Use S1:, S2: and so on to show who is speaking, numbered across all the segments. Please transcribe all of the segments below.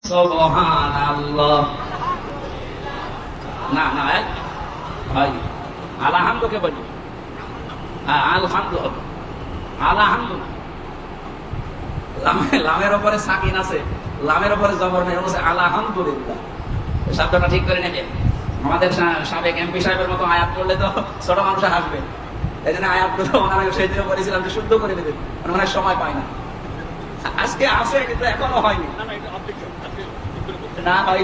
S1: সুবহানাল্লাহ। না না ভাই, আলহামদুকে বলি। হ্যাঁ, আলহামদু হবে, আলহামদু। লামের উপরে সাকিন আছে, লামের উপরে জবর নেই, হচ্ছে আলহামদুলিল্লাহ। শব্দটা ঠিক করে নেবেন। আমাদের সাবেক এমপি সাহেবের মতো আয়াত করলে তো ছোট মানুষ হাসবে, এই জন্য আয়াতগুলো ওনারা সেই দিনে বলেছিলাম যে শুদ্ধ করে দেবেন, অনেক সময় পায় না। আজকে আছে কিন্তু এখনো হয়নি। না ভাই,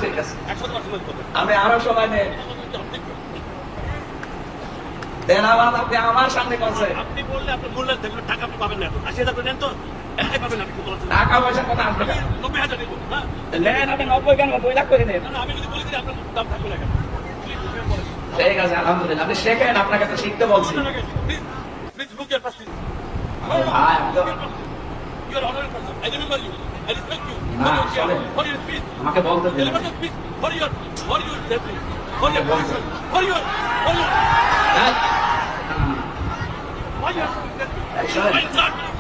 S1: ঠিক আছে, আমি আরো সময় নেই। আপনি আমার সামনে করছেন,
S2: আপনি বললে আপনি বললেন টাকা আপনি পাবেন না, ৮০,০০০ করে নেন তো, এটাই পাবেন। আপনি
S1: টাকা পয়সার কথা আসবে না।
S2: ৯০,০০০ দেবো।
S1: নেন, আপনি ৯০ কেন, 2 লাখ করে নেন।
S2: আমি যদি বলি আপনার দাম থাকবে না কেন?
S1: ঠিক আছে, আলহামদুলিল্লাহ। আপনি শেখেন, আপনাকে তো শিখতে বলছি।
S2: Please look your first thing.
S1: ভাই, আমি তো
S2: You are honorable person. I remember you. I respect you.
S1: না,
S2: For your care,
S1: শোনেন,
S2: for your speech.
S1: আমাকে বলতে দিন।
S2: For your speech. For your safety. For your
S1: বলতে।
S2: for your
S1: হ্যাঁ?
S2: why you have to do that?
S1: শোনেন,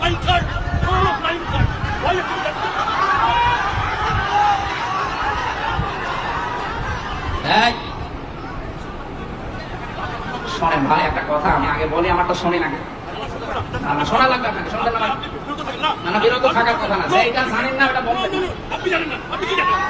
S2: Flying card. No, flying card. Why you have to do that?
S1: এই, শোনেন ভাই, একটা কথা আমি আগে বলি, আমারটা শোনেন আগে। না না, শোনা লাগবে আপনাকে, শুনতে না।
S2: আপনি বিরত থাকেন না।
S1: না না, বিরত থাকার কথা না, যেটা জানেন না ওটা বলবেন না।
S2: আপনি জানেন না, আপনি কি জানেন?